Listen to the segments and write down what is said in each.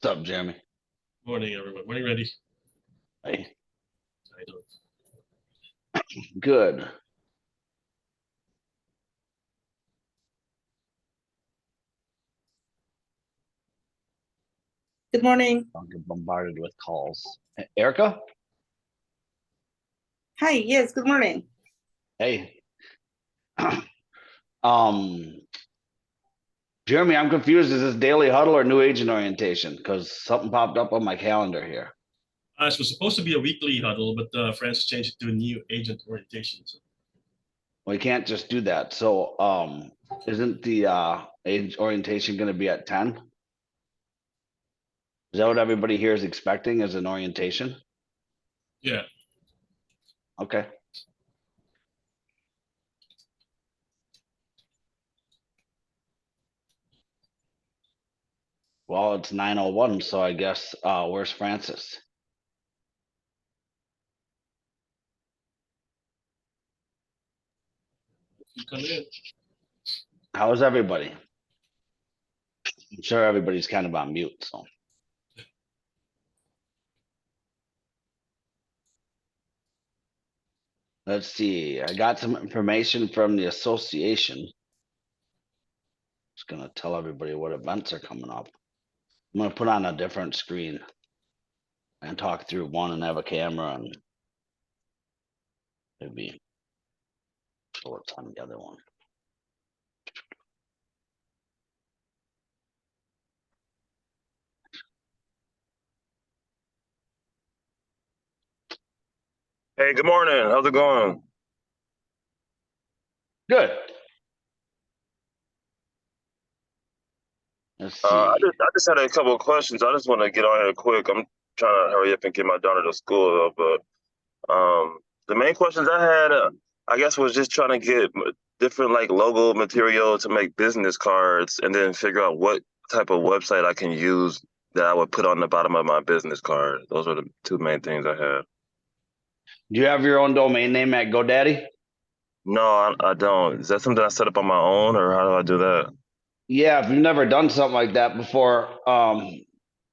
What's up, Jeremy? Morning, everyone. Morning, Randy. Hey, How you doing? good. Good morning. I'll get bombarded with calls. Erica? Hi, yes, good morning. Hey. um, Jeremy, I'm confused. Is this daily huddle or new agent orientation? Because something popped up on my calendar here. It was supposed to be a weekly huddle, but Francis changed it to a new agent orientation. So, We can't just do that. So, isn't the age orientation going to be at 10? Is that what everybody here is expecting as an orientation? yeah, Okay. Well, it's 9:01, so I guess where's Francis? you come in. How's everybody? I'm sure everybody's kind of on mute, so. Let's see, I got some information from the association. Just gonna tell everybody what events are coming up. I'm gonna put on a different screen and talk through one and have a camera and maybe show what's on the other one. Hey, good morning. How's it going? Good. Let's I see. just had a couple of questions. I just want to get on here quick. I'm trying to hurry up and get my daughter to school, though. But the main questions I had, I guess, was just trying to get different like logo material to make business cards, and then figure out what type of website I can use that I would put on the bottom of my business card. Those were the two main things I had. Do you have your own domain name at GoDaddy? No, I don't. Is that something I set up on my own, or how do I do that? Yeah, if you've never done something like that before, so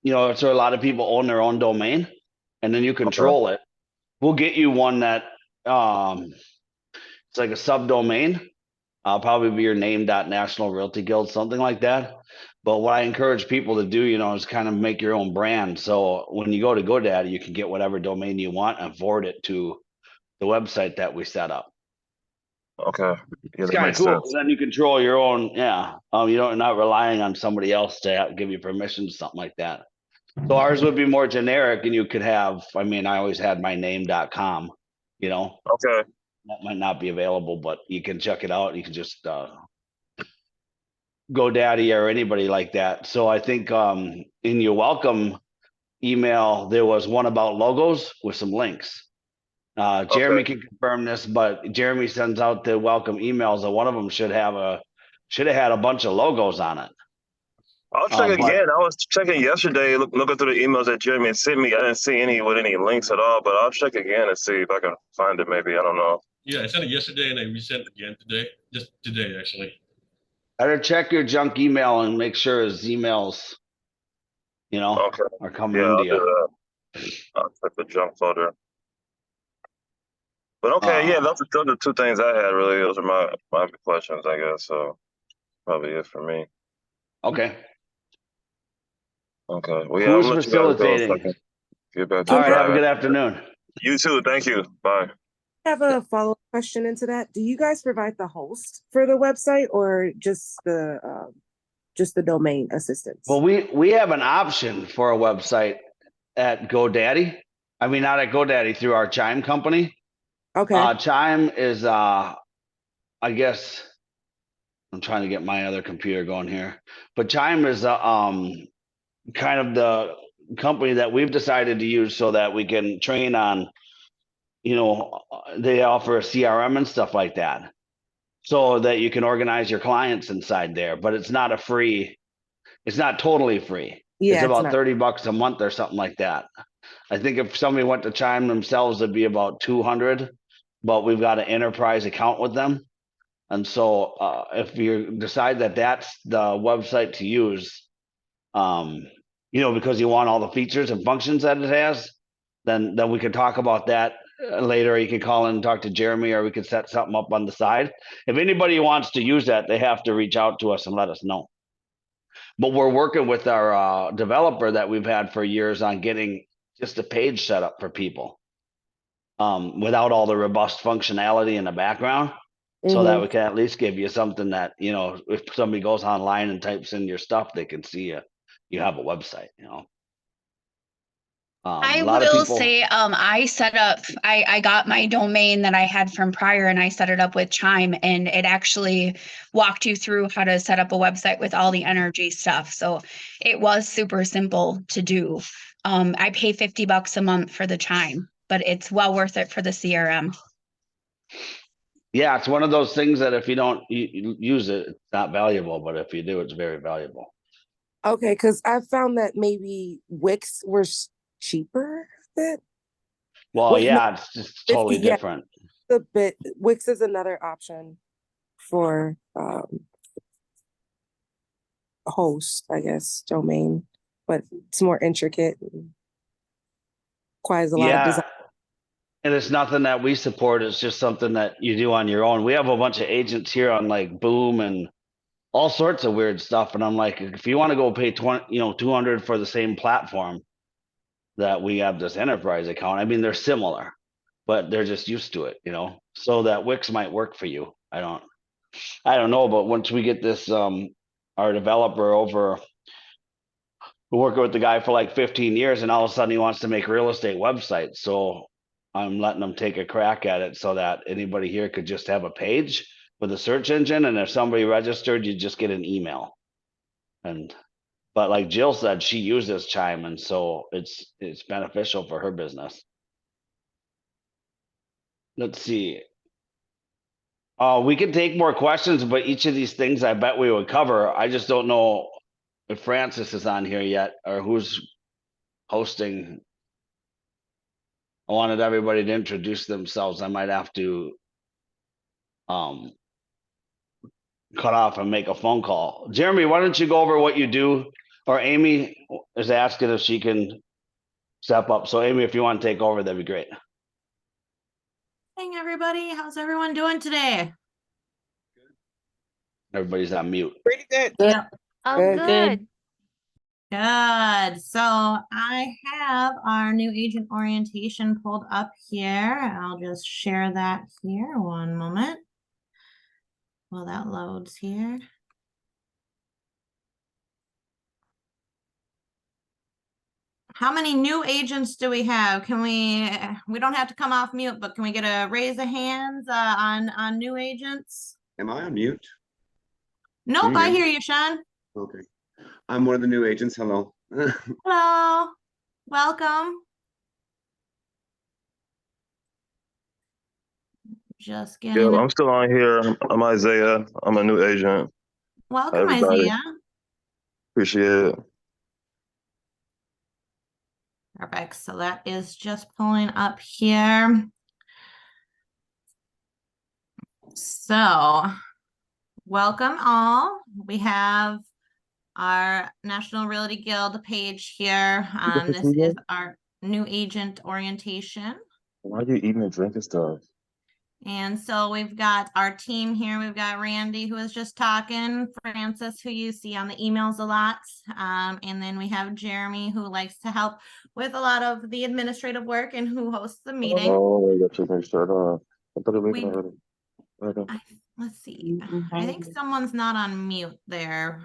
a lot of people own their own domain and then you Okay. control it. We'll get you one that it's like a subdomain. I'll probably be your name.national realty guild, something like that. But what I encourage people to do, is kind of make your own brand. So when you go to GoDaddy, you can get whatever domain you want and forward it to the website that we set up. Okay. Yeah, It's that kind of makes cool. 'Cause sense. then you control your own. Yeah. You're not relying on somebody else to give you permission to something like that. So ours would be more generic, and you could have. I mean, I always had my name.com. You know, Okay. that might not be available, but you can check it out. You can just GoDaddy or anybody like that. So I think in your welcome email there was one about logos with some links. Okay. Jeremy can confirm this, but Jeremy sends out the welcome emails, and one of them should have had a bunch of logos on it. I'll check But again. I was checking yesterday, looking through the emails that Jeremy had sent me. I didn't see any with any links at all, but I'll check again and see if I can find it. Maybe I don't know. Yeah, I sent it yesterday and I resent it again today. Just today, actually. better check your junk email and make sure his emails, Okay. are coming Yeah, into I'll do you. that. I'll check the junk folder. But okay, yeah, Uh, those are two things I had really. Those are my questions, I guess. So probably it for me. okay. Okay. Well, yeah, I'm Who's gonna let you guys go so I facilitating? can get back to All Can right. I Have a driving. good afternoon. You too. Thank you. Bye. have a follow-up question into that? Do you guys provide the host for the website or just the domain assistance? Well, we have an option for a website at GoDaddy. I mean, not at GoDaddy, through our Chime company. Okay. Chime is I guess I'm trying to get my other computer going here, but Chime is kind of the company that we've decided to use so that we can train on. They offer a CRM and stuff like that, so that you can organize your clients inside there. But it's not a free. It's not totally free. It's Yeah, it's about not. $30 a month or something like that. I think if somebody went to Chime themselves, it'd be about 200, but we've got an enterprise account with them. And so if you decide that that's the website to use, um, because you want all the features and functions that it has, then we could talk about that later. You can call in and talk to Jeremy, or we could set something up on the side. If anybody wants to use that, they have to reach out to us and let us know. But we're working with our developer that we've had for years on getting just a page set up for people, without all the robust functionality in the background, so that we can at least give you something that, if somebody goes online and types in your stuff, they can see you have a website. I A lot of will people, say, I got my domain that I had from prior and I set it up with Chime, and it actually walked you through how to set up a website with all the energy stuff. So it was super simple to do. I pay $50 a month for the Chime, but it's well worth it for the CRM. yeah, it's one of those things that if you don't use it, it's not valuable, but if you do, it's very valuable. Okay, because I found that maybe Wix were cheaper. Well, Wait, no, yeah, it's just totally 50, yeah. different. A bit. Wix is another option for host, I guess, domain, but it's more intricate. And requires a lot of design. And it's nothing that we support. It's just something that you do on your own. We have a bunch of agents here on like Boom and all sorts of weird stuff. And I'm like, if you want to go pay 200 for the same platform that we have this enterprise account, I mean, they're similar, but they're just used to it, so that Wix might work for you. I don't know, but once we get this, our developer over, we're working with the guy for like 15 years, and all of a sudden he wants to make real estate websites. So I'm letting them take a crack at it so that anybody here could just have a page with a search engine. And if somebody registered, you just get an email. But like Jill said, she uses Chime, and so it's beneficial for her business. Let's see. We can take more questions, but each of these things I bet we would cover. I just don't know if Francis is on here yet or who's hosting. I wanted everybody to introduce themselves. I might have to cut off and make a phone call. Jeremy, why don't you go over what you do? Or Amy is asking if she can step up. So Amy, if you want to take over, that'd be great. Hey everybody, how's everyone doing today? Everybody's on mute. Pretty good. Yeah. Oh, Good. good. Good. So I have our new agent orientation pulled up here. I'll just share that here. One moment. Well, that loads here. How many new agents do we have? Can we don't have to come off mute, but can we get a raise of hands on new agents? Am I on mute? Nope, you I hear me? hear you, Sean. Okay. I'm one of the new agents. Hello. Hello, welcome. Just Yeah, getting I'm still on here. I'm Isaiah. I'm a new agent. welcome, everybody. Isaiah. Appreciate it. Perfect. So that is just pulling up here. So welcome all. We have our National Realty Guild page here. This is our new agent orientation. Why are you eating and drinking stuff? And so we've got our team here. We've got Randy, who was just talking, Francis, who you see on the emails a lot. And then we have Jeremy, who likes to help with a lot of the administrative work and who hosts the meeting. Oh, I got you make sure. I thought it was We- already. Okay. Let's see. I think someone's not on mute there.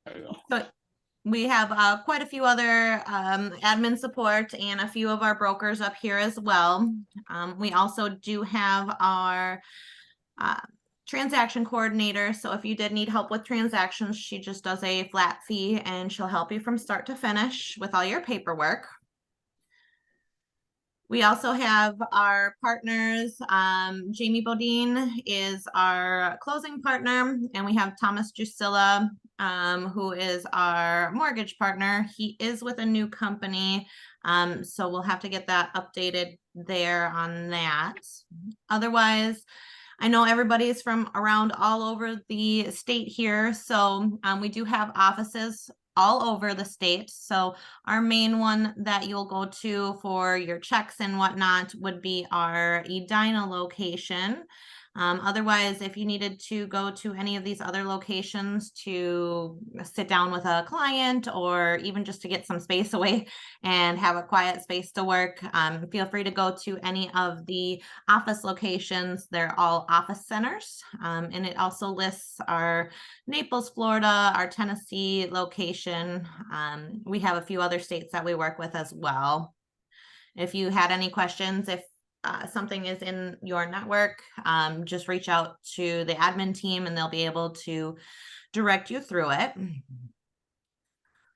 There you go. So we have quite a few other admin support and a few of our brokers up here as well. We also do have our transaction coordinator. So if you did need help with transactions, she just does a flat fee and she'll help you from start to finish with all your paperwork. We also have our partners. Jamie Bodine is our closing partner, and we have Thomas Drusilla, who is our mortgage partner. He is with a new company, so we'll have to get that updated there on that. Otherwise, I know everybody's from around all over the state here, so we do have offices all over the state. So our main one that you'll go to for your checks and whatnot would be our Edina location. Otherwise, if you needed to go to any of these other locations to sit down with a client or even just to get some space away and have a quiet space to work, feel free to go to any of the office locations. They're all office centers. And it also lists our Naples, Florida, our Tennessee location. We have a few other states that we work with as well. If you had any questions, if something is in your network, just reach out to the admin team and they'll be able to direct you through it.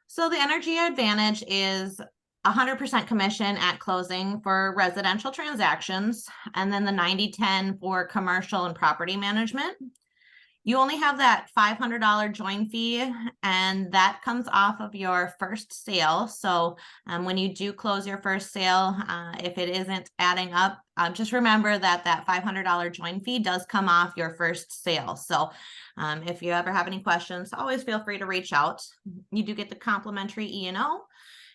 So the Energy Advantage is 100% commission at closing for residential transactions, and then the 90/10 for commercial and property management. You only have that $500 join fee, and that comes off of your first sale. So when you do close your first sale, if it isn't adding up, just remember that that $500 join fee does come off your first sale. So if you ever have any questions, always feel free to reach out. You do get the complimentary E&O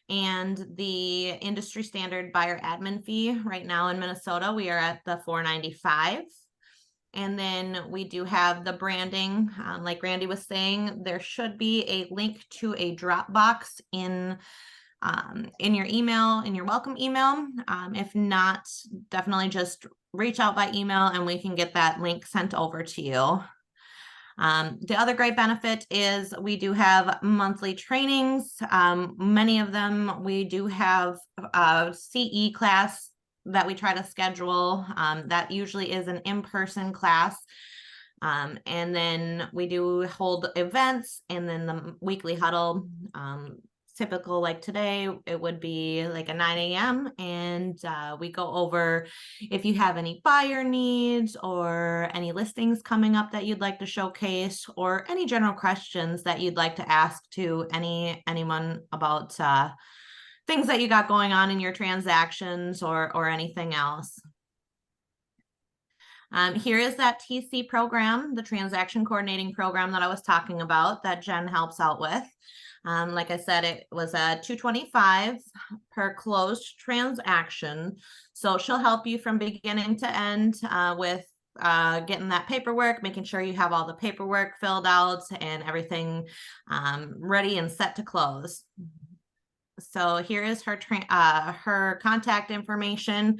and the industry standard buyer admin fee. Right now in Minnesota, we are at the $495. And then we do have the branding, like Randy was saying, there should be a link to a Dropbox in your email, in your welcome email. If not, definitely just reach out by email and we can get that link sent over to you. The other great benefit is we do have monthly trainings. Many of them, we do have a CE class that we try to schedule. That usually is an in-person class. And then we do hold events, and then the weekly huddle, typical like today, it would be like a 9 a.m. and we go over if you have any buyer needs or any listings coming up that you'd like to showcase, or any general questions that you'd like to ask to anyone about things that you got going on in your transactions or anything else. Here is that TC program, the transaction coordinating program that I was talking about that Jen helps out with. Like I said, it was a $225 per closed transaction. So she'll help you from beginning to end with getting that paperwork, making sure you have all the paperwork filled out and everything ready and set to close. So here is her contact information.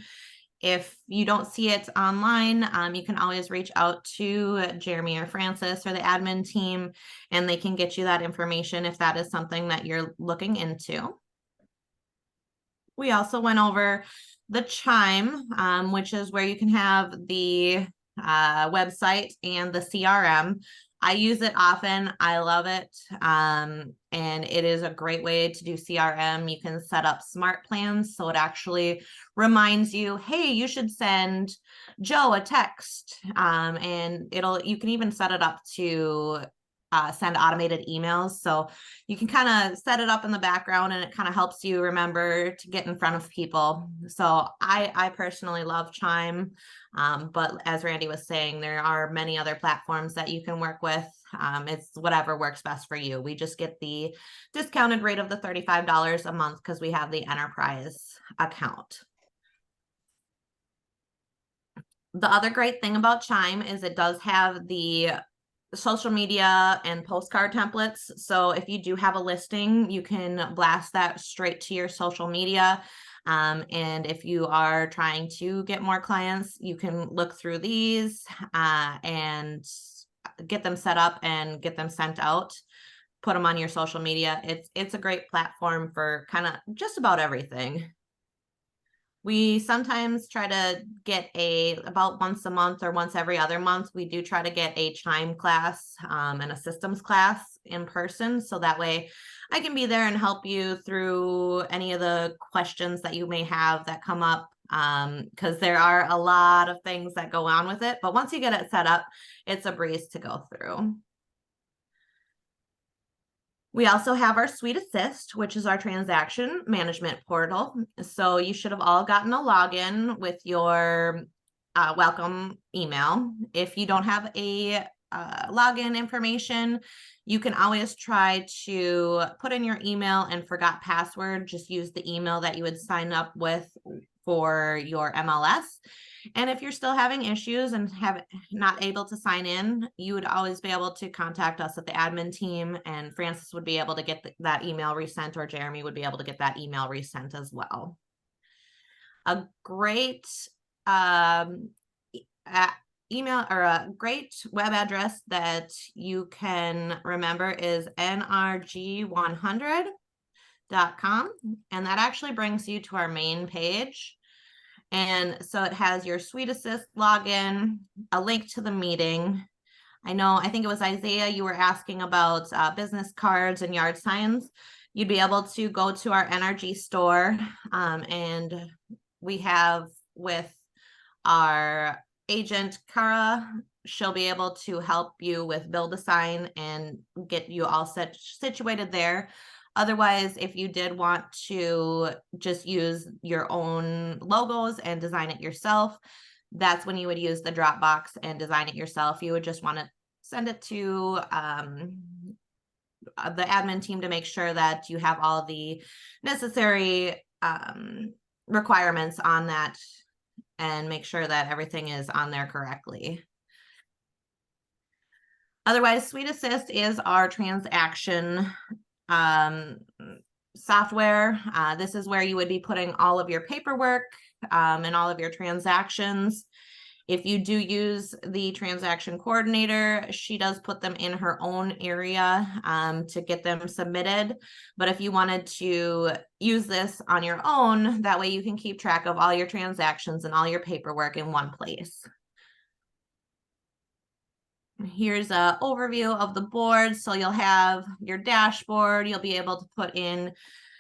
If you don't see it online, you can always reach out to Jeremy or Francis or the admin team, and they can get you that information if that is something that you're looking into. We also went over the Chime, which is where you can have the website and the CRM. I use it often. I love it. And it is a great way to do CRM. You can set up smart plans. So it actually reminds you, hey, you should send Joe a text. And you can even set it up to send automated emails. So you can kind of set it up in the background and it kind of helps you remember to get in front of people. So I personally love Chime. But as Randy was saying, there are many other platforms that you can work with. It's whatever works best for you. We just get the discounted rate of the $35 a month because we have the enterprise account. The other great thing about Chime is it does have the social media and postcard templates. So if you do have a listing, you can blast that straight to your social media. And if you are trying to get more clients, you can look through these and get them set up and get them sent out, put them on your social media. It's a great platform for kind of just about everything. We sometimes try to get about once a month or once every other month, we do try to get a Chime class and a systems class in person. So that way I can be there and help you through any of the questions that you may have that come up, because there are a lot of things that go on with it. But once you get it set up, it's a breeze to go through. We also have our Suite Assist, which is our transaction management portal. So you should have all gotten a login with your welcome email. If you don't have a login information, you can always try to put in your email and forgot password. Just use the email that you would sign up with for your MLS. And if you're still having issues and have not able to sign in, you would always be able to contact us at the admin team, and Francis would be able to get that email resent, or Jeremy would be able to get that email resent as well. A great email or a great web address that you can remember is nrg100.com, and that actually brings you to our main page. And so it has your SuiteAssist login, a link to the meeting. I think it was Isaiah, you were asking about business cards and yard signs. You'd be able to go to our NRG store, and we have with our agent Kara, she'll be able to help you with build a sign and get you all situated there. Otherwise, if you did want to just use your own logos and design it yourself, that's when you would use the Dropbox and design it yourself. You would just want to send it to the admin team to make sure that you have all the necessary requirements on that and make sure that everything is on there correctly. Otherwise, SuiteAssist is our transaction software. This is where you would be putting all of your paperwork and all of your transactions. If you do use the transaction coordinator, she does put them in her own area to get them submitted. But if you wanted to use this on your own, that way you can keep track of all your transactions and all your paperwork in one place. Here's an overview of the board. So you'll have your dashboard. You'll be able to put in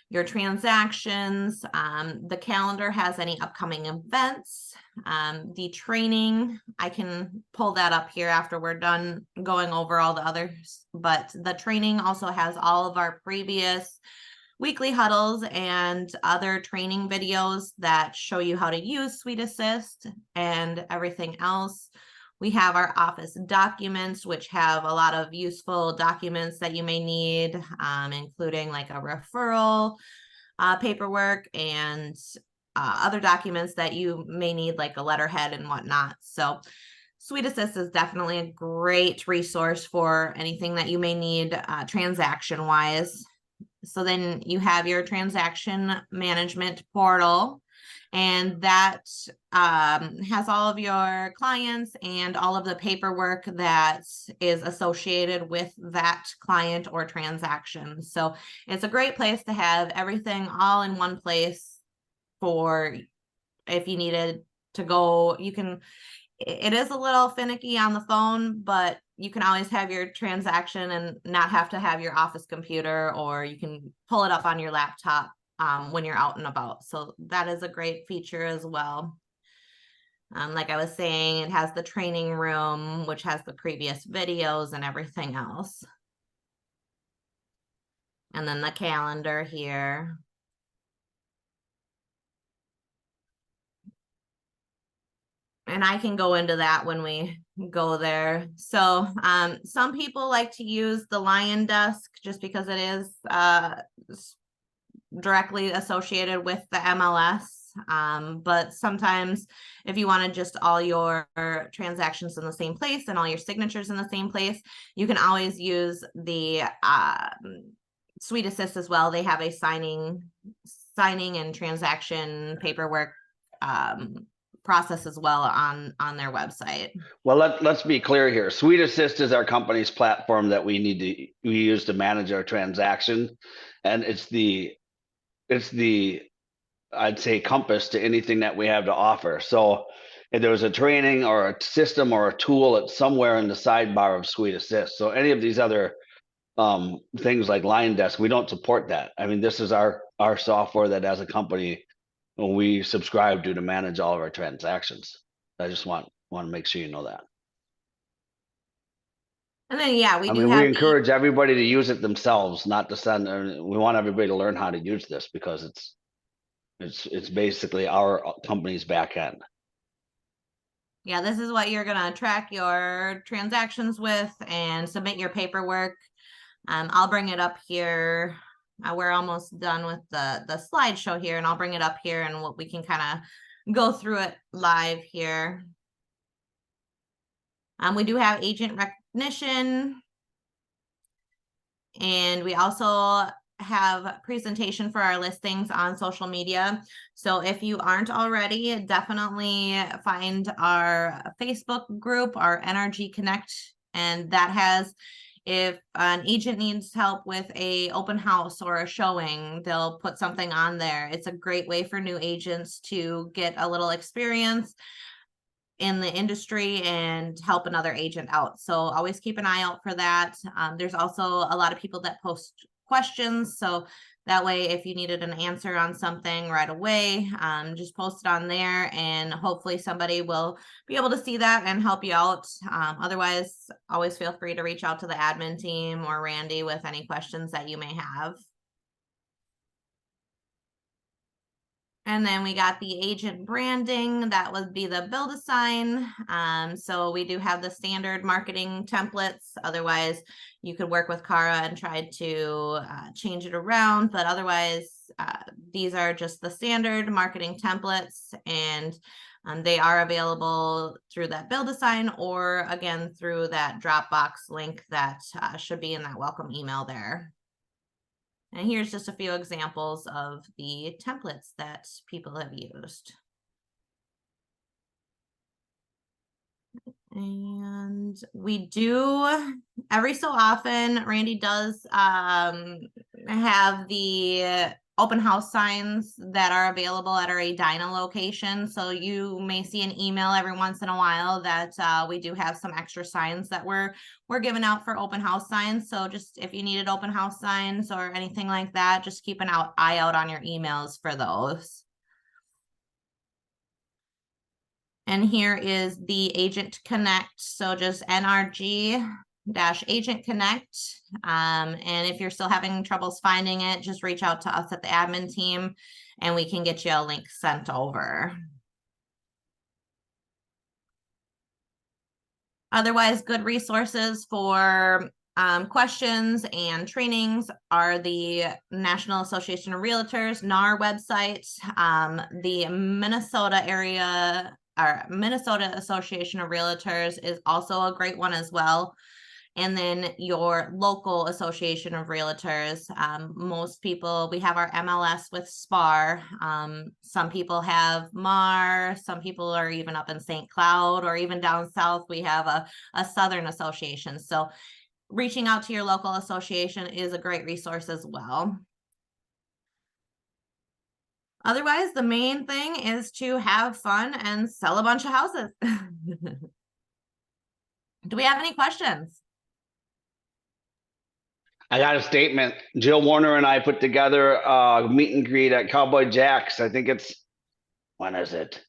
your transactions. The calendar has any upcoming events. The training, I can pull that up here after we're done going over all the others. But the training also has all of our previous weekly huddles and other training videos that show you how to use SuiteAssist and everything else. We have our office documents, which have a lot of useful documents that you may need, including like a referral paperwork and other documents that you may need, like a letterhead and whatnot. So SuiteAssist is definitely a great resource for anything that you may need transaction wise. So then you have your transaction management portal, and that has all of your clients and all of the paperwork that is associated with that client or transaction. So it's a great place to have everything all in one place for if you needed to go. You can, it is a little finicky on the phone, but you can always have your transaction and not have to have your office computer, or you can pull it up on your laptop when you're out and about. So that is a great feature as well. Like I was saying, it has the training room, which has the previous videos and everything else. And then the calendar here. And I can go into that when we go there. So some people like to use the Lion Desk just because it is directly associated with the MLS. But sometimes if you wanted just all your transactions in the same place and all your signatures in the same place, you can always use the SuiteAssist as well. They have a signing and transaction paperwork process as well on their website. Well, let's be clear here. SuiteAssist is our company's platform that we use to manage our transaction, and it's the I'd say compass to anything that we have to offer. So if there was a training or a system or a tool, it's somewhere in the sidebar of SuiteAssist. So any of these other things like Lion Desk, we don't support that. I mean, this is our software that as a company we subscribe to manage all of our transactions. I just want to make sure you know that. And then, yeah, we we encourage everybody to use it themselves, not to send. We want everybody to learn how to use this because it's basically our company's back end. Yeah, this is what you're gonna track your transactions with and submit your paperwork. I'll bring it up here. We're almost done with the slideshow here, and I'll bring it up here and we can kind of go through it live here. We do have agent recognition, and we also have presentation for our listings on social media. So if you aren't already, definitely find our Facebook group, our NRG Connect, and that has, if an agent needs help with a open house or a showing, they'll put something on there. It's a great way for new agents to get a little experience in the industry and help another agent out. So always keep an eye out for that. There's also a lot of people that post questions. So that way, if you needed an answer on something right away, just post it on there and hopefully somebody will be able to see that and help you out. Otherwise, always feel free to reach out to the admin team or Randy with any questions that you may have. And then we got the agent branding, that would be the Build-A-Sign. So we do have the standard marketing templates. Otherwise, you could work with Cara and try to change it around. But otherwise, these are just the standard marketing templates, and they are available through that Build-A-Sign or again through that Dropbox link that should be in that welcome email there. And here's just a few examples of the templates that people have used. And we do, every so often, Randy does have the open house signs that are available at our Edina location. So you may see an email every once in a while that we do have some extra signs that we're giving out for open house signs. So just if you needed open house signs or anything like that, just keep an eye out on your emails for those. And here is the Agent Connect. So just NRG-Agent Connect. And if you're still having troubles finding it, just reach out to us at the admin team and we can get you a link sent over. Otherwise, good resources for questions and trainings are the National Association of Realtors, NAR website, the Minnesota area, or Minnesota Association of Realtors is also a great one as well. And then your local Association of Realtors. Most people, we have our MLS with SPAR. Some people have MAR. Some people are even up in St. Cloud, or even down south, we have a Southern Association. So reaching out to your local association is a great resource as well. Otherwise, the main thing is to have fun and sell a bunch of houses. Do we have any questions? I got a statement. Jill Warner and I put together a meet and greet at Cowboy Jack's. I think it's, when is it?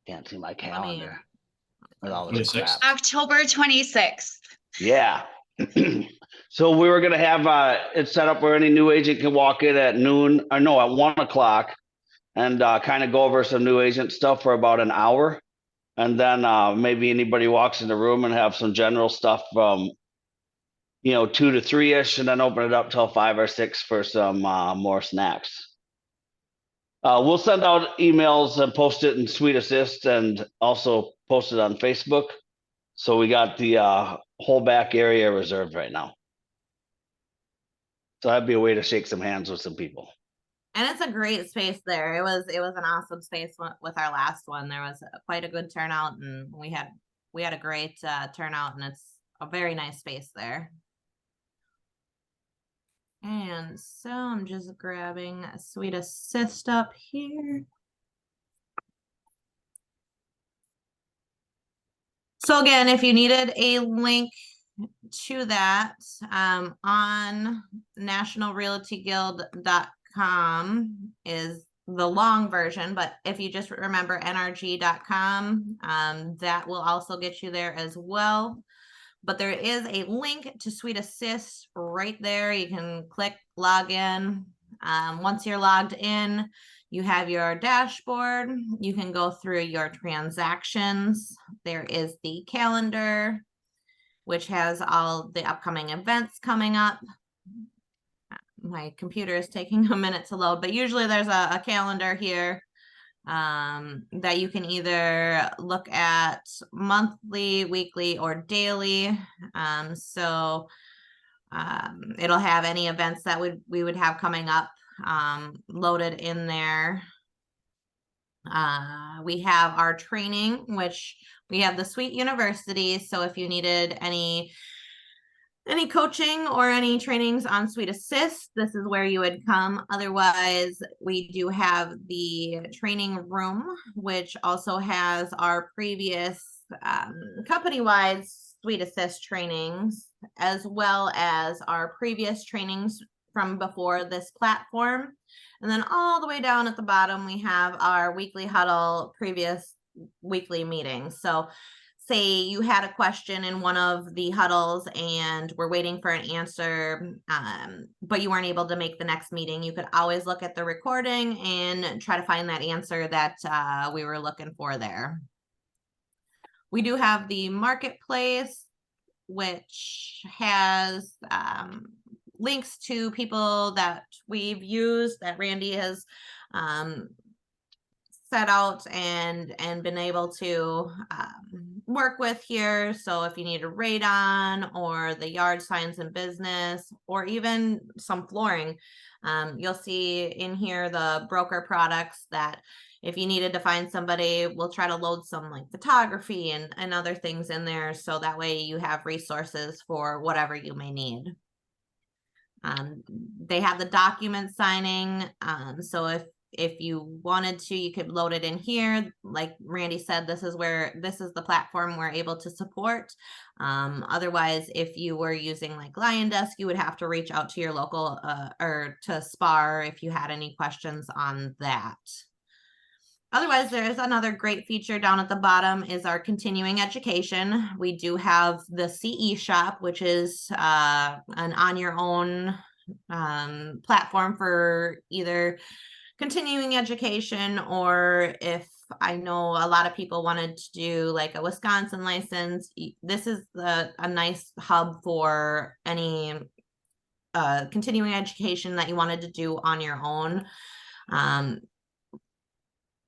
Can't see my calendar. With all this 26th. crap. October 26th. Yeah. So we were gonna have it set up where any new agent can walk in at noon, or no, at 1 o'clock, and kind of go over some new agent stuff for about an hour. And then maybe anybody walks in the room and have some general stuff from 2 to 3-ish, and then open it up till 5 or 6 for some more snacks. We'll send out emails and post it in Sweet Assist, and also post it on Facebook. So we got the whole back area reserved right now. So that'd be a way to shake some hands with some people. And it's a great space there. It was an awesome space with our last one. There was quite a good turnout, and we had a great turnout, and it's a very nice space there. And so I'm just grabbing a Sweet Assist up here. So again, if you needed a link to that, on nationalrealtyguild.com is the long version, but if you just remember nrg.com, that will also get you there as well. But there is a link to Sweet Assist right there. You can click log in. Once you're logged in, You have your dashboard. You can go through your transactions. There is the calendar, which has all the upcoming events coming up. My computer is taking a minute to load, but usually there's a calendar here that you can either look at monthly, weekly, or daily. So it'll have any events that we would have coming up loaded in there. We have our training, which we have the Suite University. So if you needed any coaching or any trainings on Suite Assist, this is where you would come. Otherwise, we do have the training room, which also has our previous company-wide Suite Assist trainings, as well as our previous trainings from before this platform. And then all the way down at the bottom, we have our weekly huddle, previous weekly meetings. So say you had a question in one of the huddles and we're waiting for an answer, but you weren't able to make the next meeting, you could always look at the recording and try to find that answer that we were looking for there. We do have the marketplace, which has links to people that we've used, that Randy has set out and been able to work with here. So if you need a radon or the yard signs and business, or even some flooring, you'll see in here the broker products that if you needed to find somebody, we'll try to load some like photography and other things in there. So that way you have resources for whatever you may need. They have the document signing. So if you wanted to, you could load it in here. Like Randy said, this is the platform we're able to support. Otherwise, if you were using like LionDesk, you would have to reach out to your local or to SPAR if you had any questions on that. Otherwise, there is another great feature down at the bottom is our continuing education. We do have the CE shop, which is an on your own platform for either continuing education, or if I know a lot of people wanted to do like a Wisconsin license, this is a nice hub for any continuing education that you wanted to do on your own.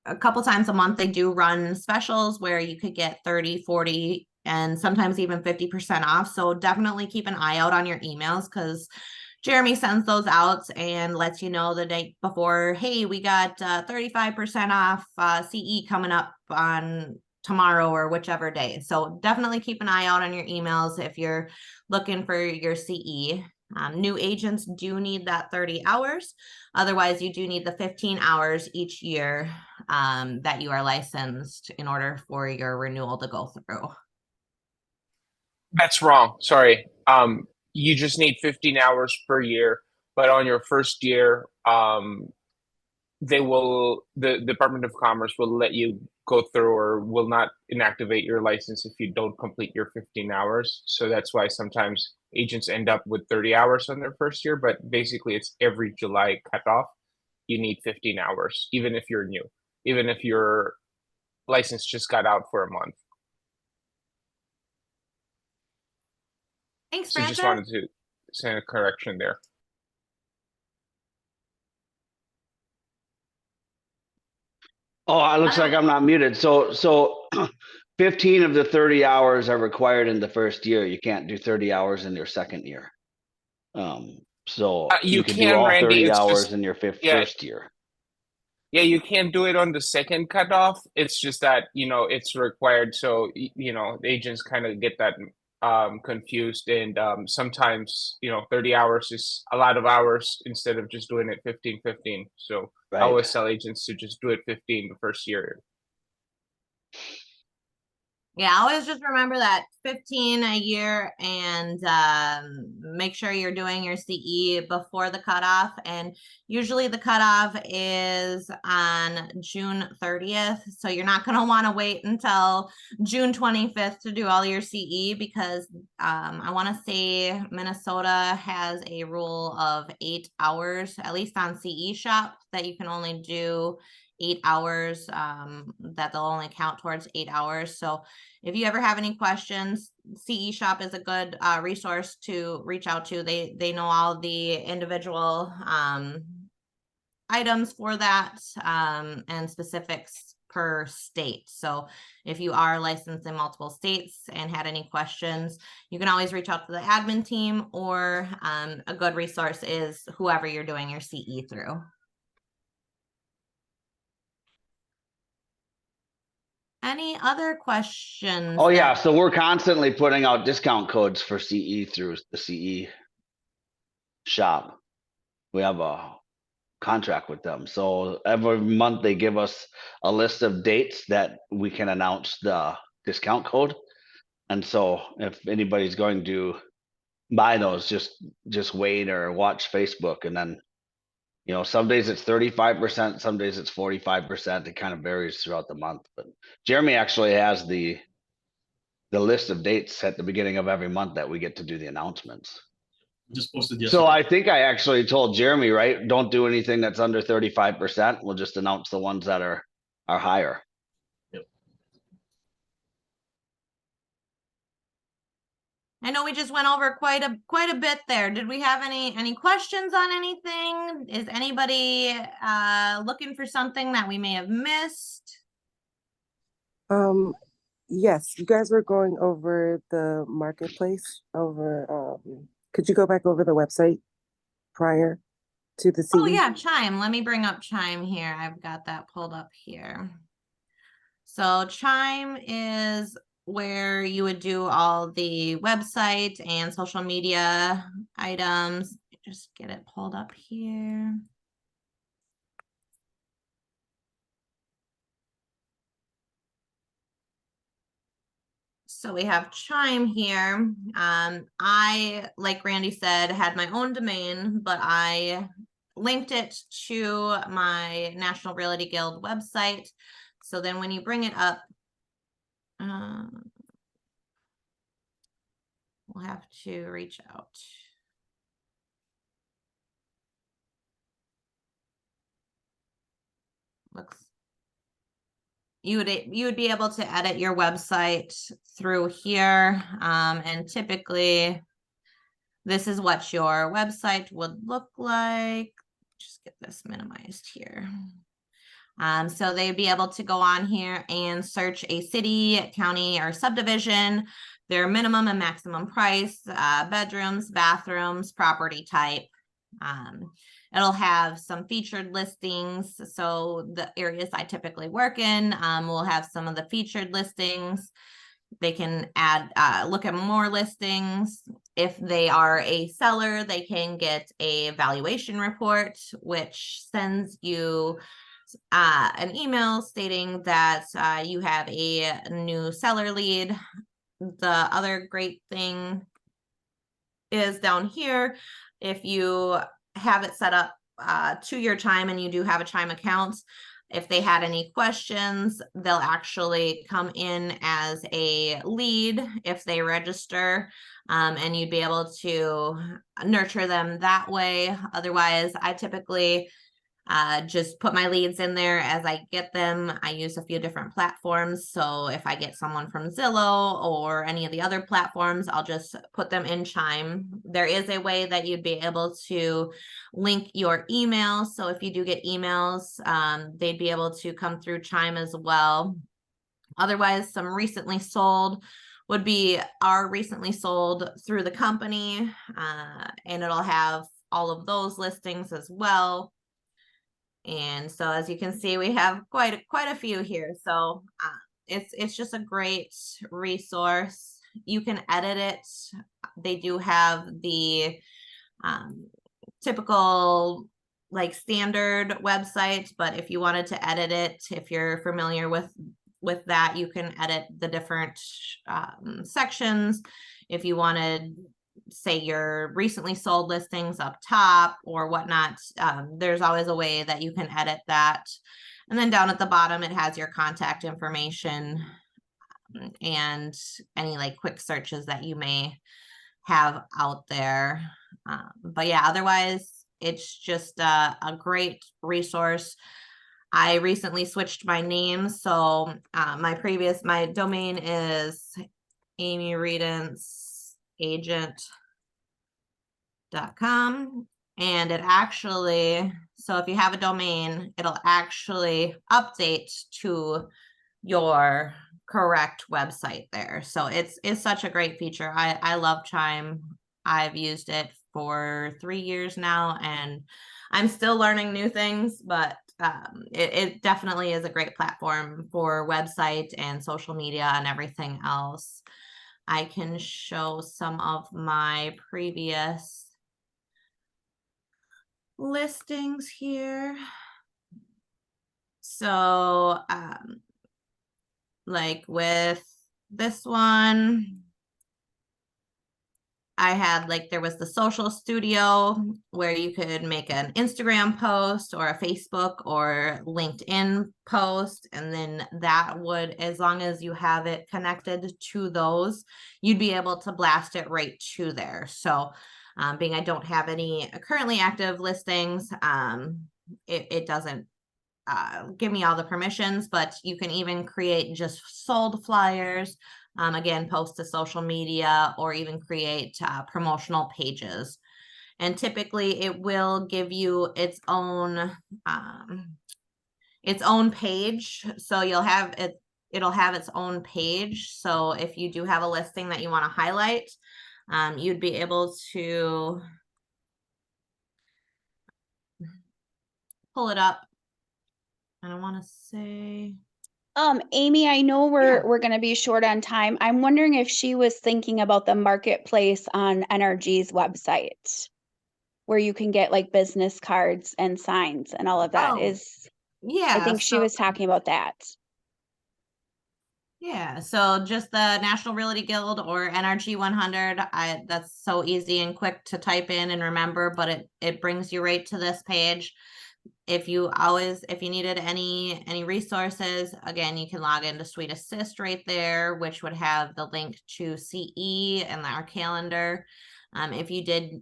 A couple times a month, they do run specials where you could get 30, 40, and sometimes even 50% off. So definitely keep an eye out on your emails, because Jeremy sends those out and lets you know the day before, hey, we got 35% off CE coming up on tomorrow or whichever day. So definitely keep an eye out on your emails if you're looking for your CE. New agents do need that 30 hours. Otherwise, you do need the 15 hours each year that you are licensed in order for your renewal to go through. That's wrong. Sorry. You just need 15 hours per year, but on your first year, the Department of Commerce will let you go through or will not inactivate your license if you don't complete your 15 hours. So that's why sometimes agents end up with 30 hours on their first year, but basically it's every July cutoff. You need 15 hours, even if you're new, even if your license just got out for a month. Thanks, So Francis. just wanted to send a correction there. Oh, it looks like I'm not muted. So 15 of the 30 hours are required in the first year. You can't do 30 hours in your second year. So You can do can, all Randy, 30 it's hours just- in your yeah. first year. Yeah, you can't do it on the second cutoff. It's just that, it's required. So, the agents kind of get that confused. And sometimes, 30 hours is a lot of hours instead of just doing it 15. So I Right. always tell agents to just do it 15 the first year. Yeah, always just remember that 15 a year, and make sure you're doing your CE before the cutoff. And usually the cutoff is on June 30th. So you're not going to want to wait until June 25th to do all your CE, because I want to say Minnesota has a rule of 8 hours, at least on CE Shop, that you can only do 8 hours, that they'll only count towards 8 hours. So if you ever have any questions, CE Shop is a good resource to reach out to. They know all the individual items for that, and specifics per state. So if you are licensed in multiple states and had any questions, you can always reach out to the admin team, or a good resource is whoever you're doing your CE through. Any other questions? Oh yeah, that- so we're constantly putting out discount codes for CE through the CE shop. We have a contract with them. So every month they give us a list of dates that we can announce the discount code. And so if anybody's going to buy those, just wait or watch Facebook, and then, you know, some days it's 35%, some days it's 45%. It kind of varies throughout the month. But Jeremy actually has the list of dates at the beginning of every month that we get to do the announcements. Just posted So yesterday. I think I actually told Jeremy, right? Don't do anything that's under 35%. We'll just announce the ones that are higher. I know we just went over quite a bit there. Did we have any questions on anything? Is anybody looking for something that we may have missed? Yes, you guys were going over the marketplace over, could you go back over the website prior to the CE? Oh yeah, Chime. Let me bring up Chime here. I've got that pulled up here. So Chime is where you would do all the website and social media items. Just get it pulled up here. So we have Chime here. I, like Randy said, had my own domain, but I linked it to my National Realty Guild website. So then when you bring it up, we'll have to reach out. Looks, you would be able to edit your website through here, and typically this is what your website would look like. Just get this minimized here. So they'd be able to go on here and search a city, county, or subdivision, their minimum and maximum price, bedrooms, bathrooms, property type. It'll have some featured listings. So the areas I typically work in will have some of the featured listings. They can add, look at more listings. If they are a seller, they can get a valuation report, which sends you an email stating that you have a new seller lead. The other great thing is down here, if you have it set up to your Chime and you do have a Chime account, if they had any questions, they'll actually come in as a lead if they register, and you'd be able to nurture them that way. Otherwise, I typically just put my leads in there as I get them. I use a few different platforms. So if I get someone from Zillow or any of the other platforms, I'll just put them in Chime. There is a way that you'd be able to link your email. So if you do get emails, they'd be able to come through Chime as well. Otherwise, some recently sold would be our recently sold through the company, and it'll have all of those listings as well. And so as you can see, we have quite a few here. So it's just a great resource. You can edit it. They do have the typical like standard website, but if you wanted to edit it, if you're familiar with with that, you can edit the different sections. If you wanted, say, your recently sold listings up top or whatnot, there's always a way that you can edit that. And then down at the bottom, it has your contact information and any like quick searches that you may have out there. But yeah, otherwise, it's just a great resource. I recently switched my name. So my domain is amyredenceagent.com. And it actually, so if you have a domain, it'll actually update to your correct website there. So it's such a great feature. I love Chime. I've used it for 3 years now, and I'm still learning new things, but it definitely is a great platform for website and social media and everything else. I can show some of my previous listings here. So like with this one, I had like, there was the social studio where you could make an Instagram post or a Facebook or LinkedIn post. And then that would, as long as you have it connected to those, you'd be able to blast it right to there. So being I don't have any currently active listings, it doesn't give me all the permissions, but you can even create just sold flyers. Again, post to social media or even create promotional pages. And typically it will give you its own page. So you'll have it, it'll have its own page. So if you do have a listing that you want to highlight, you'd be able to pull it up. I don't want to say. Amy, I know we're going to be short on time. I'm wondering if she was thinking about the marketplace on NRG's website, where you can get like business cards and signs and all of that. Oh, yeah. I think she was talking about that. Yeah, so just the National Realty Guild or NRG 100. That's so easy and quick to type in and remember, but it brings you right to this page. If you needed any resources, again, you can log into Suite Assist right there, which would have the link to CE and our calendar. If you did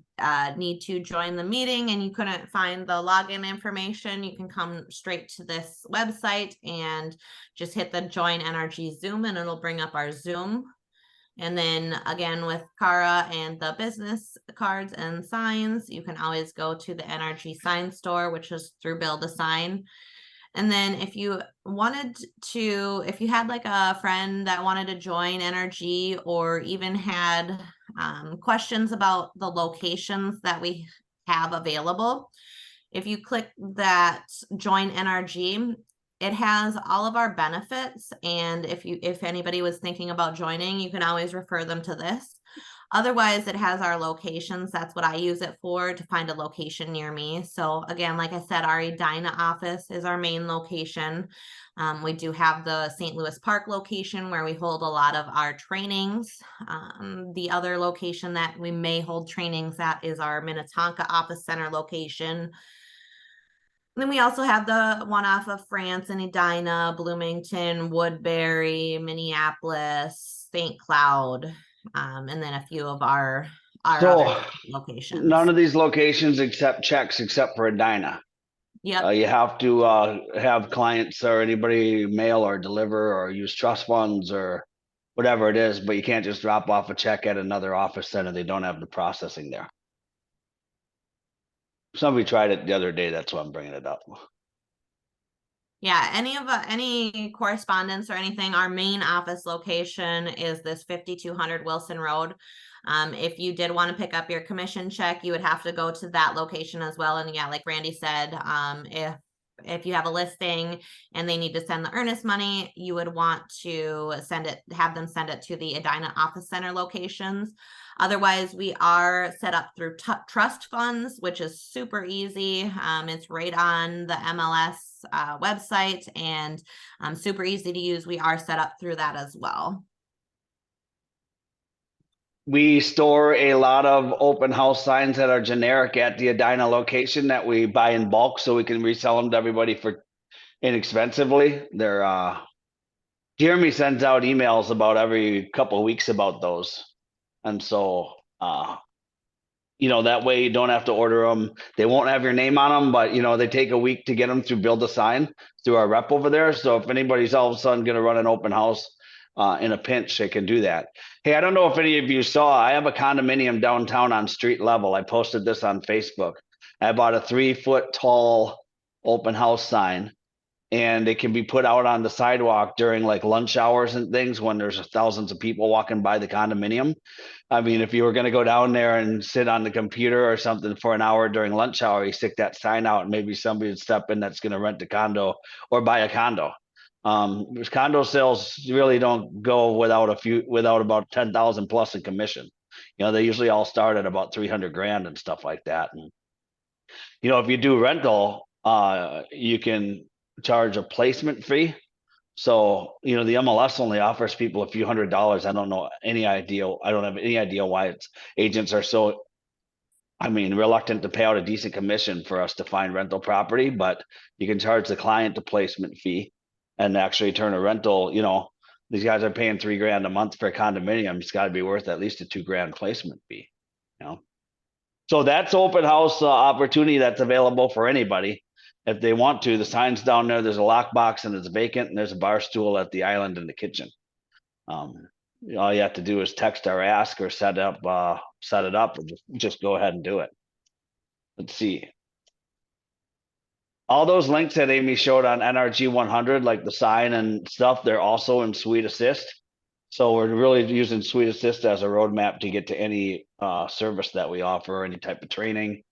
need to join the meeting and you couldn't find the login information, you can come straight to this website and just hit the Join NRG Zoom and it'll bring up our Zoom. And then again, with Cara and the business cards and signs, you can always go to the NRG sign store, which is through Build a Sign. And then if you had like a friend that wanted to join NRG or even had questions about the locations that we have available, if you click that Join NRG, it has all of our benefits. And if anybody was thinking about joining, you can always refer them to this. Otherwise, it has our locations. That's what I use it for, to find a location near me. So again, like I said, our Edina office is our main location. We do have the St. Louis Park location where we hold a lot of our trainings. The other location that we may hold trainings at is our Minnetonka Office Center location. Then we also have the one off of France and Edina, Bloomington, Woodbury, Minneapolis, St. Cloud, and then a few of our other locations. None of these locations accept checks except for Edina. Yep. You have to have clients or anybody mail or deliver or use trust funds or whatever it is, but you can't just drop off a check at another office center. They don't have the processing there. Somebody tried it the other day. That's why I'm bringing it up. Yeah, any correspondence or anything, our main office location is this 5200 Wilson Road. If you did want to pick up your commission check, you would have to go to that location as well. And yeah, like Randy said, if if you have a listing and they need to send the earnest money, you would want to have them send it to the Edina Office Center locations. Otherwise, we are set up through trust funds, which is super easy. It's right on the MLS website and super easy to use. We are set up through that as well. We store a lot of open house signs that are generic at the Edina location that we buy in bulk so we can resell them to everybody for inexpensively. They're Jeremy sends out emails about every couple of weeks about those. And so that way you don't have to order them. They won't have your name on them, but they take a week to get them through Build a Sign through our rep over there. So if anybody's all of a sudden going to run an open house in a pinch, they can do that. Hey, I don't know if any of you saw, I have a condominium downtown on street level. I posted this on Facebook. I bought a 3-foot tall open house sign, and it can be put out on the sidewalk during like lunch hours and things when there's thousands of people walking by the condominium. I mean, if you were going to go down there and sit on the computer or something for an hour during lunch hour, you stick that sign out and maybe somebody would step in that's going to rent a condo or buy a condo. Condo sales really don't go without about 10,000 plus in commission. They usually all start at about 300 grand and stuff like that. And, if you do rental, you can charge a placement fee. So, the MLS only offers people a few $100s. I don't have any idea why agents are so, reluctant to pay out a decent commission for us to find rental property, but you can charge the client a placement fee and actually turn a rental. These guys are paying $3 grand a month for a condominium. It's got to be worth at least a $2 grand placement fee, So that's open house opportunity that's available for anybody. If they want to. The sign's down there, there's a lockbox and it's vacant, and there's a bar stool at the island in the kitchen. All you have to do is text or ask or set it up, and just go ahead and do it. Let's see. All those links that Amy showed on NRG 100, like the sign and stuff, they're also in Suite Assist. So we're really using Suite Assist as a roadmap to get to any service that we offer, any type of training,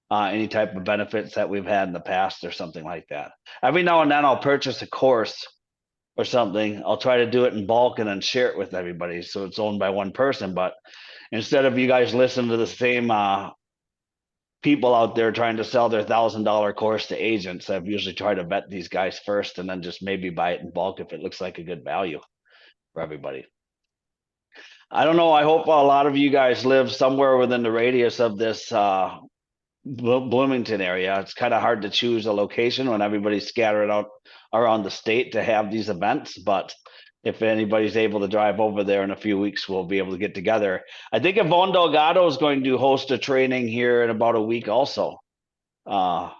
any type of benefits that we've had in the past or something like that. Every now and then I'll purchase a course or something. I'll try to do it in bulk and then share it with everybody. So it's owned by one person, but instead of you guys listening to the same people out there trying to sell their $1,000 course to agents, I've usually tried to vet these guys first and then just maybe buy it in bulk if it looks like a good value for everybody. I don't know. I hope a lot of you guys live somewhere within the radius of this Bloomington area. It's kind of hard to choose a location when everybody's scattered out around the state to have these events, but if anybody's able to drive over there in a few weeks, we'll be able to get together. I think Yvonne Delgado is going to host a training here in about a week also. I'm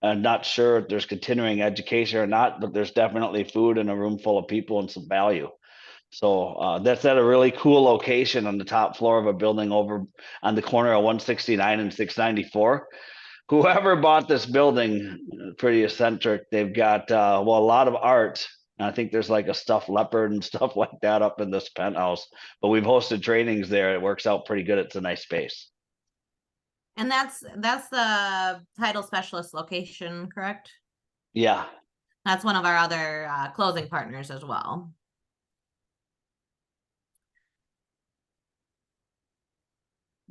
not sure if there's continuing education or not, but there's definitely food in a room full of people and some value. So that's at a really cool location on the top floor of a building over on the corner of 169 and 694. Whoever bought this building, pretty eccentric. They've got a lot of art. I think there's like a stuffed leopard and stuff like that up in this penthouse, but we've hosted trainings there. It works out pretty good. It's a nice space. And that's the title specialist location, correct? Yeah. That's one of our other closing partners as well.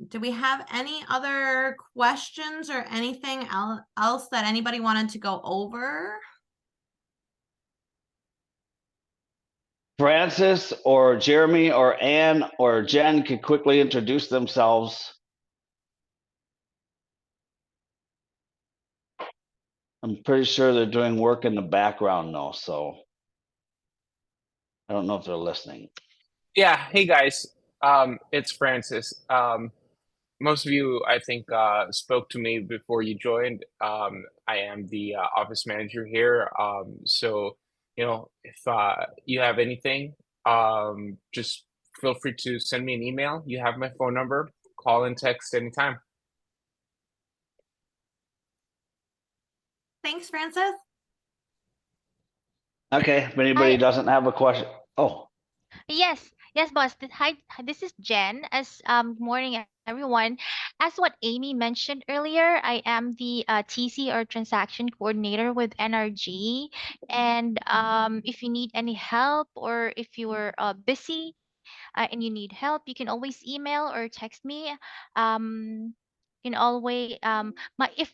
Do we have any other questions or anything else that anybody wanted to go over? Francis or Jeremy or Ann or Jen could quickly introduce themselves. I'm pretty sure they're doing work in the background though, so I don't know if they're listening. Yeah. Hey guys, it's Francis. Most of you, I think, spoke to me before you joined. I am the office manager here. So, if you have anything, just feel free to send me an email. You have my phone number. Call and text anytime. Thanks, Francis. Okay, if anybody doesn't have a question. Oh. Yes, boss. Hi, this is Jen. Morning, everyone. As what Amy mentioned earlier, I am the TC or transaction coordinator with NRG. And if you need any help or if you're busy and you need help, you can always email or text me. In all way, my if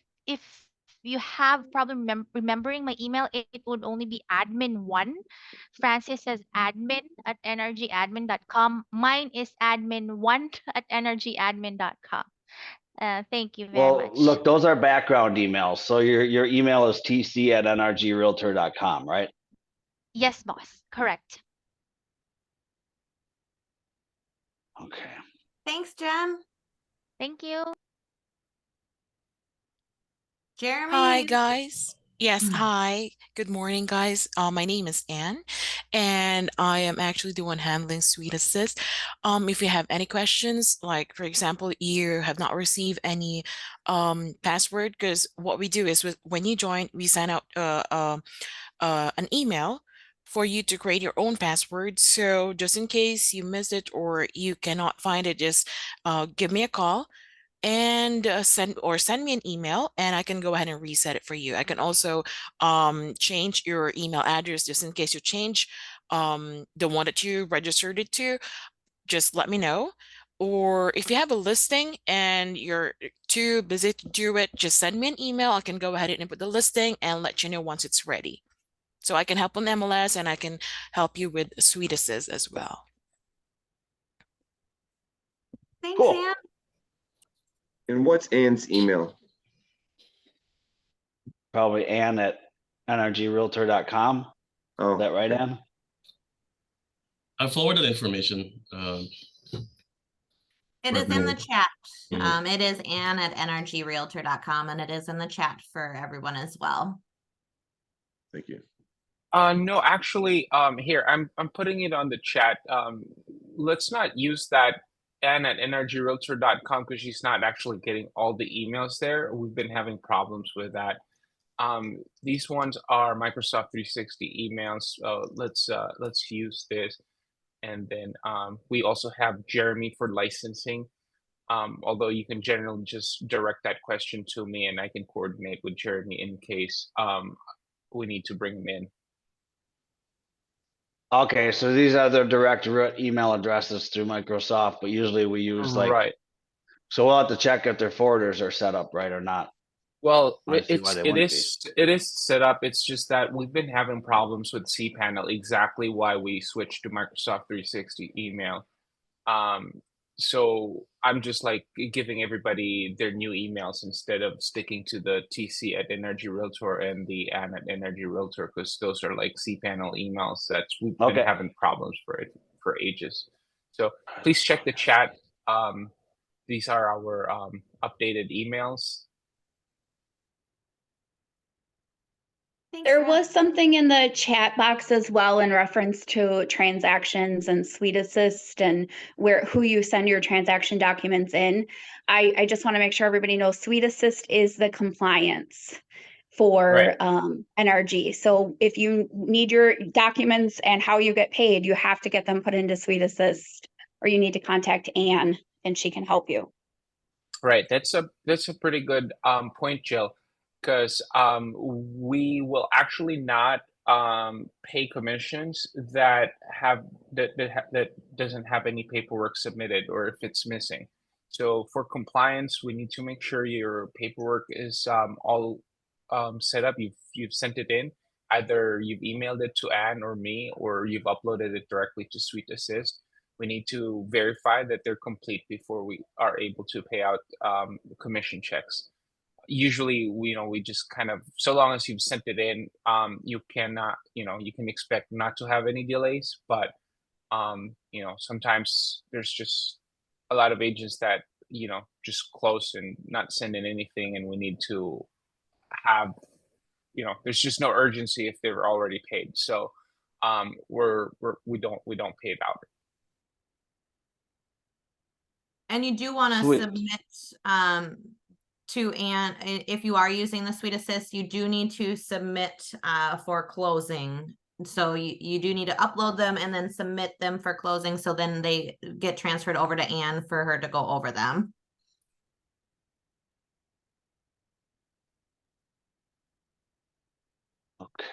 you have problem remembering my email, it would only be admin1. Francis says admin@nrgadmin.com. Mine is admin1 at nrgadmin.com. Thank you very Well, much. look, those are background emails. So your email is tc@nrgrealtor.com, right? Yes, boss. Correct. Okay. Thanks, Jen. Thank you. Jeremy. Hi, guys. Yes, Mm. hi. Good morning, guys. My name is Anne, and I am actually the one handling Suite Assist. If you have any questions, like for example, you have not received any password, because what we do is when you join, we send out an email for you to create your own password. So just in case you missed it or you cannot find it, just give me a call and send me an email, and I can go ahead and reset it for you. I can also change your email address just in case you change the one that you registered it to. Just let me know. Or if you have a listing and you're too busy to do it, just send me an email. I can go ahead and input the listing and let you know once it's ready. So I can help on MLS and I can help you with Suite Assist as well. Thanks, Cool. Anne. And what's Anne's email? Probably Ann@nrgrealtor.com. Is Oh, that right, Ann? I forwarded information. It is in the chat. Mhm. It is Anne@nrgrealtor.com, and it is in the chat for everyone as well. thank you. No, actually, here I'm putting it on the chat. Let's not use that Ann@nrgrealtor.com because she's not actually getting all the emails there. We've been having problems with that. These ones are Microsoft 360 emails. Let's use this, and then we also have Jeremy for licensing. Although you can generally just direct that question to me, and I can coordinate with Jeremy in case we need to bring him in. Okay, so these are the direct email addresses through Microsoft, but usually we use Right. so we'll have to check if their forwarders are set up right or not. Well, I see why they wouldn't be. it is set up. It's just that we've been having problems with cPanel. Exactly why we switched to Microsoft 360 email. So I'm just like giving everybody their new emails instead of sticking to the TC@NRG Realtor and the Ann@NRG Realtor, because those are like cPanel emails that we've been Okay. having problems for ages. So please check the chat. These are our updated emails. Thanks, There Anne. was something in the chat box as well in reference to transactions and Suite Assist and who you send your transaction documents in. I just want to make sure everybody knows Suite Assist is the compliance for NRG. So if you need your documents and how you get paid, you have to get them put into Suite Assist, or you need to contact Anne and she can help you. Right. That's a pretty good point, Jill, because we will actually not pay commissions that doesn't have any paperwork submitted or if it's missing. So for compliance, we need to make sure your paperwork is all set up. You've sent it in. Either you've emailed it to Anne or me, or you've uploaded it directly to Suite Assist. We need to verify that they're complete before we are able to pay out commission checks. Usually, we just kind of, so long as you've sent it in, you cannot, you can expect not to have any delays. But sometimes there's just a lot of agents that just close and not send in anything, and we need to have, there's just no urgency if they were already paid. So we don't pay it out. And you do want to Sweet. submit to Anne, if you are using the Suite Assist, you do need to submit for closing. So you do need to upload them and then submit them for closing. So then they get transferred over to Anne for her to go over them.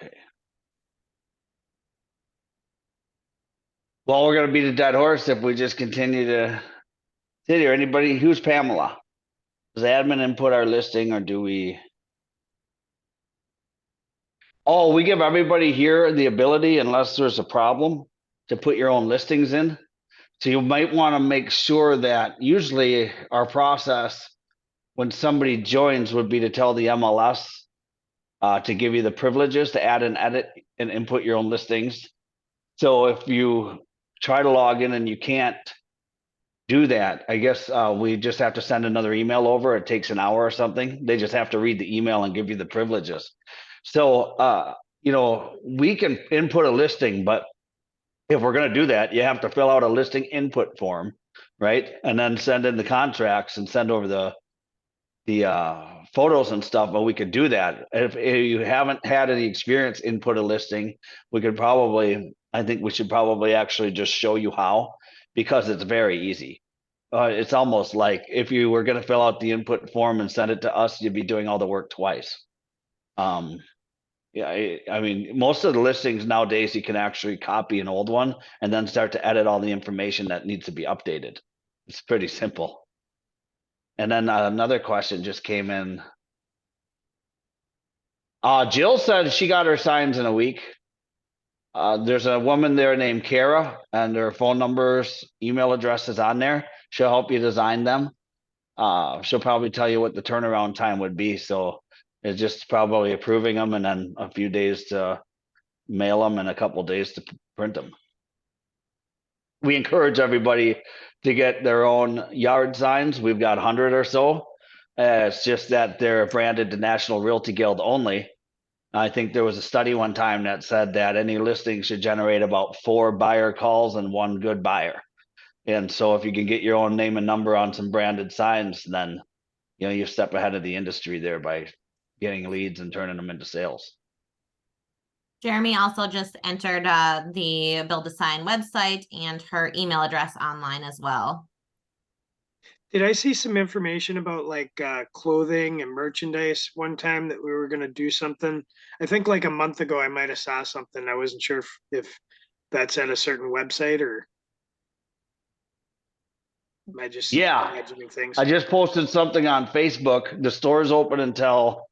Okay. Well, we're gonna beat a dead horse if we just continue to sit here. Anybody, who's Pamela? Does admin input our listing or do we? Oh, we give everybody here the ability, unless there's a problem, to put your own listings in. So you might want to make sure that usually our process when somebody joins would be to tell the MLS to give you the privileges to add and edit and input your own listings. So if you try to log in and you can't do that, I guess we just have to send another email over. It takes an hour or something. They just have to read the email and give you the privileges. So, you know, we can input a listing, but if we're going to do that, you have to fill out a listing input form, right? And then send in the contracts and send over the photos and stuff. But we could do that. If you haven't had any experience input a listing, we could probably, I think we should probably actually just show you how, because it's very easy. It's almost like if you were going to fill out the input form and send it to us, you'd be doing all the work twice. Yeah, I mean, most of the listings nowadays, you can actually copy an old one and then start to edit all the information that needs to be updated. It's pretty simple. And then another question just came in. Jill said she got her signs in a week. There's a woman there named Kara, and her phone numbers, email address is on there. She'll help you design them. She'll probably tell you what the turnaround time would be. So it's just probably approving them and then a few days to mail them and a couple days to print them. We encourage everybody to get their own yard signs. We've got 100 or so. It's just that they're branded to National Realty Guild only. I think there was a study one time that said that any listing should generate about 4 buyer calls and 1 good buyer. And so if you can get your own name and number on some branded signs, then you know you step ahead of the industry there by getting leads and turning them into sales. Jeremy also just entered the Build a Sign website and her email address online as well. Did I see some information about like clothing and merchandise one time that we were going to do something? I think like a month ago I might have saw something. I wasn't sure if that's at a certain website or am I just imagining things? I just posted something on Facebook. The store's open until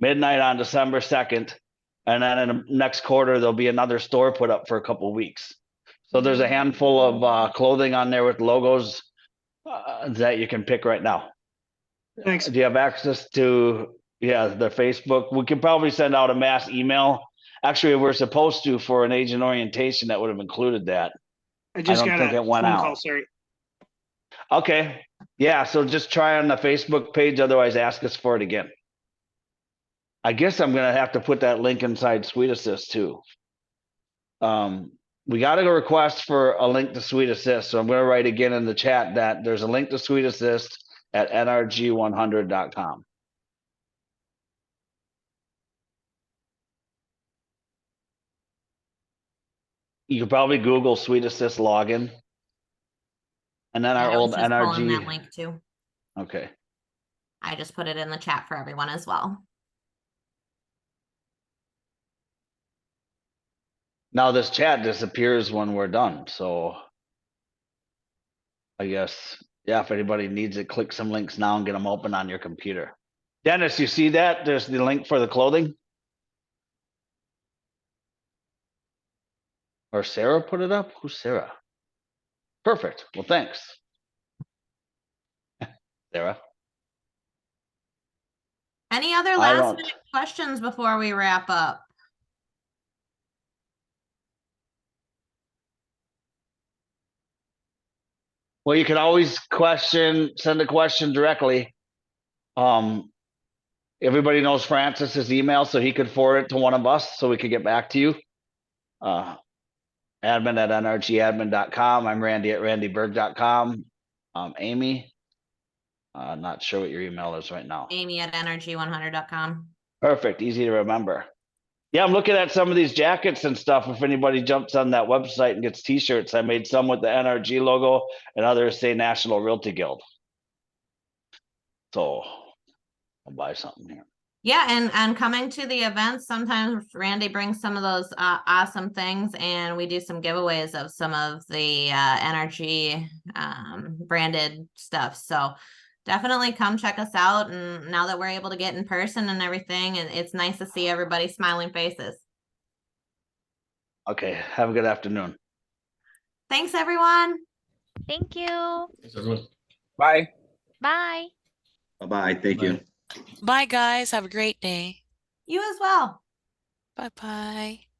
midnight on December 2nd. And then in the next quarter, there'll be another store put up for a couple of weeks. So there's a handful of clothing on there with logos that you can pick right now. Thanks. Do you have access to, the Facebook? We can probably send out a mass email. Actually, we're supposed to for an agent orientation that would have included that. I just don't got think a it went phone out. call, sorry. Okay. Yeah, so just try on the Facebook page. Otherwise, ask us for it again. I guess I'm going to have to put that link inside Suite Assist too. We got a request for a link to Suite Assist. So I'm going to write again in the chat that there's a link to Suite Assist at nrg100.com. You could probably Google Suite Assist login. And then our old NRG. That link too. Okay. I just put it in the chat for everyone as well. Now this chat disappears when we're done. So I guess, if anybody needs it, click some links now and get them open on your computer. Dennis, you see that? There's the link for the clothing. Or Sarah put it up? Who's Sarah? Perfect. Well, thanks. Sarah. Any other last minute questions before we wrap up? Well, you can always send a question directly. Everybody knows Francis's email, so he could forward it to one of us so we could get back to you. Admin@nrgadmin.com. I'm Randy at randyberg.com. Amy, not sure what your email is right now. Amy at nrg100.com. Perfect. Easy to remember. Yeah, I'm looking at some of these jackets and stuff. If anybody jumps on that website and gets t-shirts, I made some with the NRG logo and others say National Realty Guild. So I'll buy something here. Yeah, and coming to the events, sometimes Randy brings some of those awesome things, and we do some giveaways of some of the energy branded stuff. So definitely come check us out. And now that we're able to get in person and everything, it's nice to see everybody's smiling faces. Okay, have a good afternoon. Thanks, everyone. Thank you. Thanks, everyone. Bye. Bye. Bye-bye. Thank you. Bye. Bye, guys. Have a great day. You as well. Bye-bye.